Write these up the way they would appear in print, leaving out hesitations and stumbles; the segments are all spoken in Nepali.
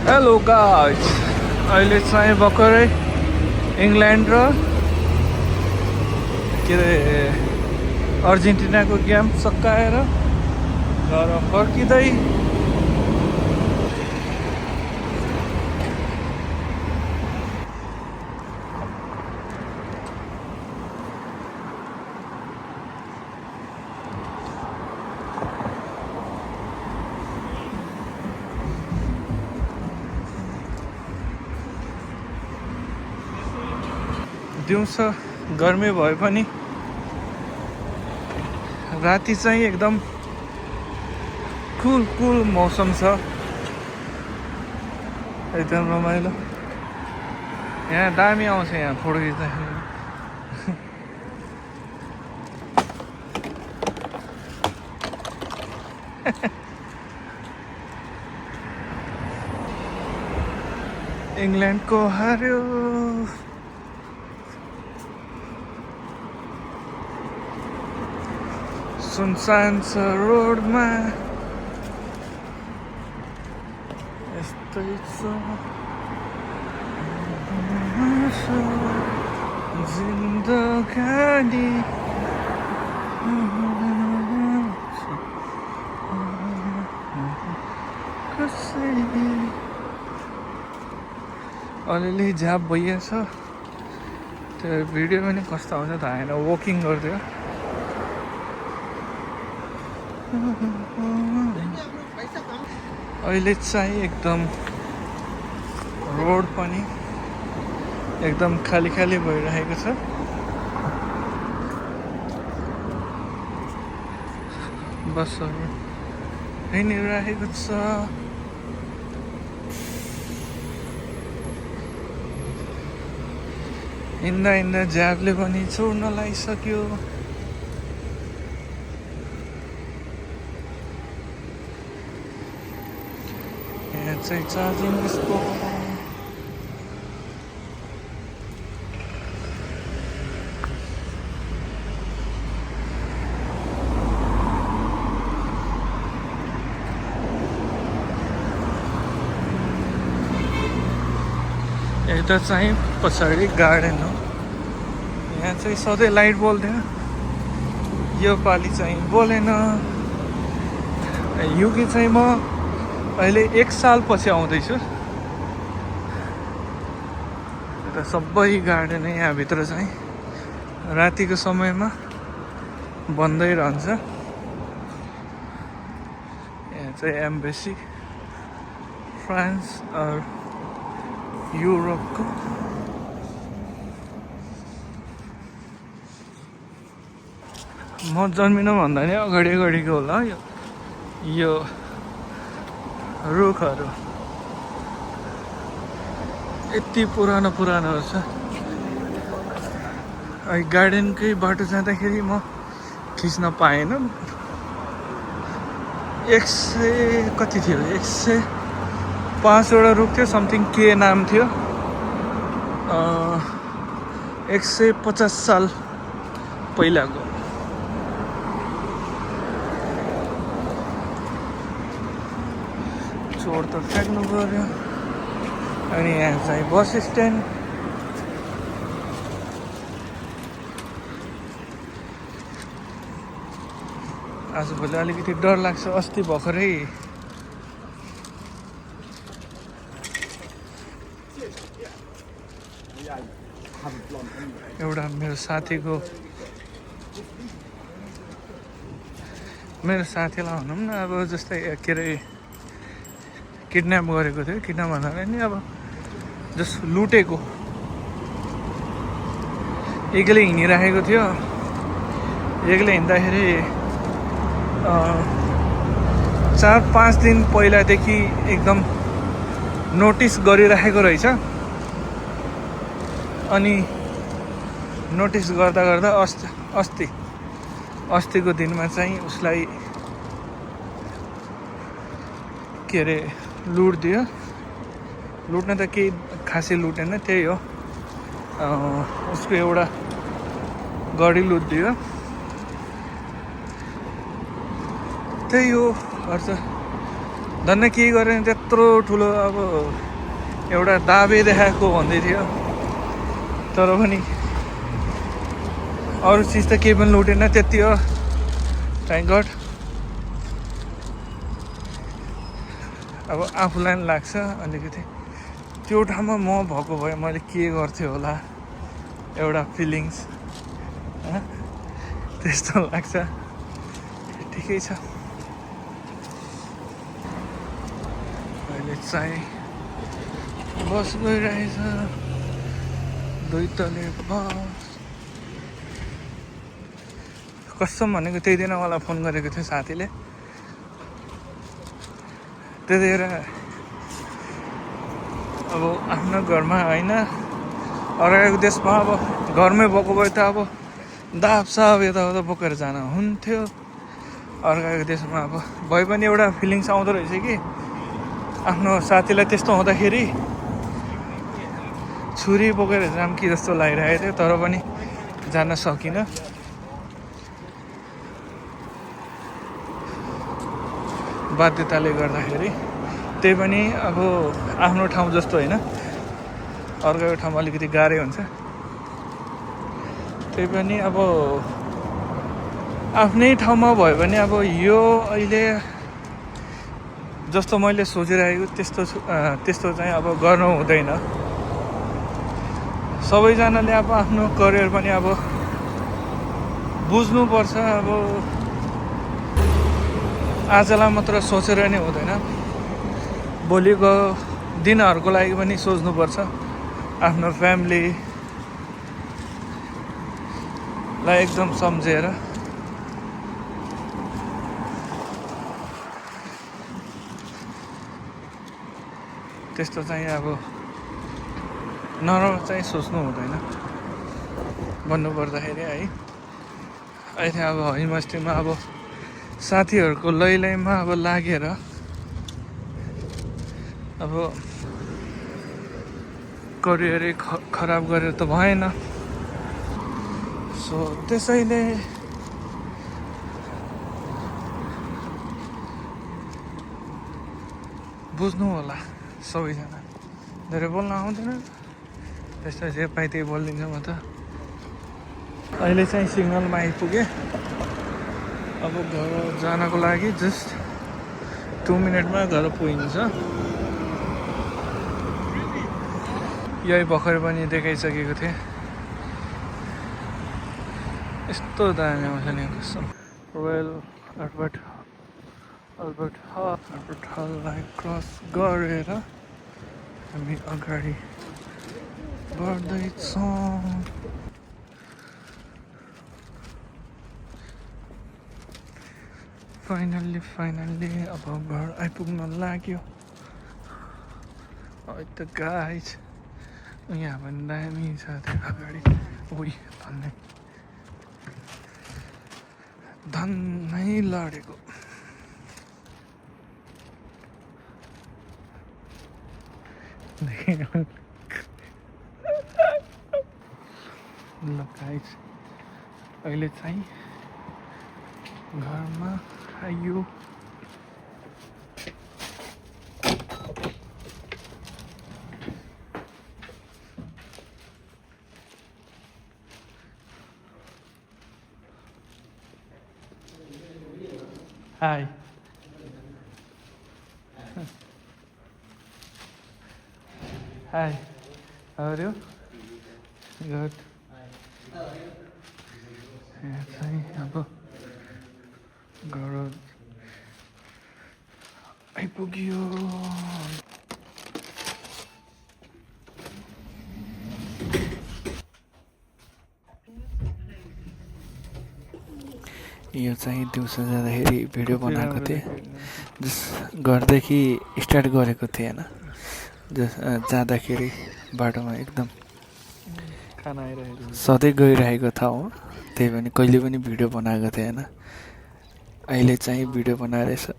हेलो गाइस, अहिले चाहिँ भर्खरै इङ्ल्यान्ड र के अरे अर्जेन्टिनाको गेम सकाएर घर फर्किँदै दिउँसो गर्मी भए पनि राति चाहिँ एकदम कुल मौसम छ, एकदम रमाइलो। यहाँ दामी आउँछ यहाँ फोटो खिच्दाखेरि। इङ्ल्यान्डको हार्यो, सुनसान छ रोडमा, यस्तै छ जिन्दगानी। अलिअलि झ्याप भइएछ, त्यो भिडियो पनि कस्तो आउँछ थाहा छैन। वकिङ गर्थ्यो अहिले चाहिँ एकदम रोड पनि एकदम खाली भइरहेको छ। बसहरू हिँडिरहेको छ। हिँड्दा झ्यापले पनि छोड्न लागिसक्यो। यहाँ चाहिँ चार्जिङ स्पोट। यता चाहिँ पछाडि गार्डन हो। यहाँ चाहिँ सधैँ लाइट बल्थ्यो, यो पालि चाहिँ बोलेन। युकी चाहिँ म अहिले 1 साल पछि आउँदैछु। र सबै गार्डन यहाँभित्र चाहिँ रातिको समयमा बन्दै रहन्छ। यहाँ चाहिँ एम्बेसी फ्रान्स युरोपको। म जन्मिनुभन्दा नि अगाडिको होला यो रुखहरू। यति पुरानो छ। गार्डनकै बाटो जाँदाखेरि म खिच्न पाएन। 100 कति थियो, 105वटा रुख थियो, समथिङ के नाम थियो। 150 साल पहिलाको। चोर त फ्याँक्नु पर्यो। अनि यहाँ चाहिँ बस स्ट्यान्ड। आजभोलि अलिकति डर लाग्छ। अस्ति भर्खरै एउटा मेरो साथीलाई भनौँ न, अब जस्तै के अरे किडन्याप गरेको थियो। किडन्याप भन्दा नि अब जस्ट लुटेको। एक्लै हिँडिराखेको थियो। एक्लै हिँड्दाखेरि 4-5 दिन पहिलादेखि एकदम नोटिस गरिराखेको रहेछ। अनि नोटिस गर्दा अस्तिको दिनमा चाहिँ उसलाई के अरे लुट दियो। लुट्न त केही खासै लुटेन, त्यही हो उसको एउटा गाडी लुट दियो। त्यही हो अर्थ। धन्न के गरेँ त्यत्रो ठुलो अब एउटा दाबे देखाएको भन्दै थियो, तर पनि अरू चिज त केही पनि लुटेन, त्यति हो। Thank God. अब आफूलाई पनि लाग्छ अलिकति त्यो ठाउँमा म भएको भए मैले के गर्थेँ होला, एउटा फिलिङ्स त्यस्तो लाग्छ। ठिकै छ। अहिले चाहिँ बस गइरहेछ, 2 तले बस। कसम भनेको त्यही दिन मलाई फोन गरेको थियो साथीले, त्यतिखेर अब आफ्नो घरमा होइन अर्काको देशमा अब घरमै भएको भए त अब दाबसाब यताउता बोकेर जान हुन्थ्यो। अर्काको देशमा अब भए पनि एउटा फिलिङ्स आउँदो रहेछ कि आफ्नो साथीलाई त्यस्तो हुँदाखेरि छुरी बोकेर जाम कि जस्तो लागिरहेको थियो, तर पनि जान सकिनँ। बाध्यताले गर्दाखेरि। त्यही पनि अब आफ्नो ठाउँ जस्तो होइन, अर्काको ठाउँमा अलिकति गाह्रै हुन्छ। त्यही पनि अब आफ्नै ठाउँमा भयो भने अब यो अहिले जस्तो मैले सोचिरहेको त्यस्तो चाहिँ अब गर्नु हुँदैन। सबैजनाले अब आफ्नो करियर पनि अब बुझ्नुपर्छ। अब आजलाई मात्र सोचेर नै हुँदैन, भोलिको दिनहरूको लागि पनि सोच्नुपर्छ। आफ्नो फ्यामिलीलाई एकदम सम्झेर। त्यस्तो चाहिँ अब नराम्रो चाहिँ सोच्नु हुँदैन भन्नुपर्दाखेरि है। अहिले अब हैमस्तीमा अब साथीहरूको लैलैमा अब लागेर अब करियरै खराब गरेर त भएन। सो त्यसैले बुझ्नु होला सबैजना। धेरै बोल्न आउँदैन, त्यस्तो जे पाइ त्यही बोलिदिन्छ म त। अहिले चाहिँ सिग्नलमा आइपुगेँ। अब घर जानको लागि जस्ट 2 मिनटमा घर पुगिन्छ। यही भर्खर पनि देखाइसकेको थिएँ, यस्तो दामी आउँछ नि कसम। रोयल अल्बर्ट हललाई क्रस गरेर हामी अगाडि बढ्दैछौँ। फाइनल्ली अब घर आइपुग्न लाग्यो। त गाइज यहाँ पनि दामी छ त्यो अगाडि। धन्नै लडेको। ल गाइज अहिले चाहिँ घरमा आइयो। Hi. Hi. How are you? Good. यहाँ चाहिँ अब घर आइपुग्यो। यो चाहिँ दिउँसो जाँदाखेरि भिडियो बनाएको थिएँ। जस घरदेखि स्टार्ट गरेको थिएँ होइन, जस जाँदाखेरि बाटोमा एकदम खाना आइरहेको सधैँ गइरहेको ठाउँ हो। त्यही पनि कहिले पनि भिडियो बनाएको थिएँ होइन। अहिले चाहिँ भिडियो बनाएर यस्तो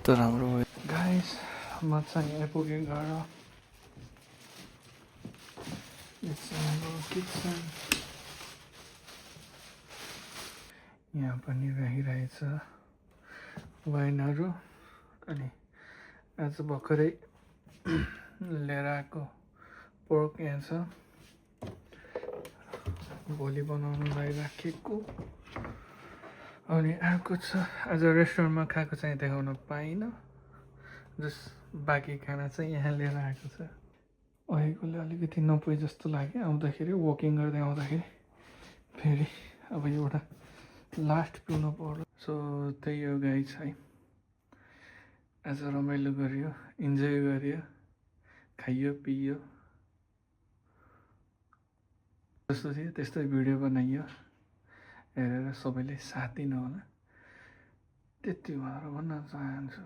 राम्रो भयो। गाइस म चाहिँ आइपुगेँ घर। किचन यहाँ पनि रहिरहेछ वाइनहरू। अनि आज भर्खरै लिएर आएको पोर्क यहाँ छ, भोलि बनाउनुलाई राखेको। अनि अर्को छ, आज रेस्टुरेन्टमा खाएको चाहिँ देखाउन पाइनँ, जस बाँकी खाना चाहिँ यहाँ लिएर आएको छ। अहिलेकोले अलिकति नपुगे जस्तो लाग्यो आउँदाखेरि, वकिङ गर्दै आउँदाखेरि। फेरि अब एउटा लास्ट पिउनु पर्यो। सो त्यही हो गाइज है, आज रमाइलो गरियो, इन्जोय गरियो, खाइयो पिइयो, जस्तो थियो त्यस्तै भिडियो बनाइयो। हेरेर सबैले साथ दिनु होला, त्यति भएर भन्न चाहन्छु।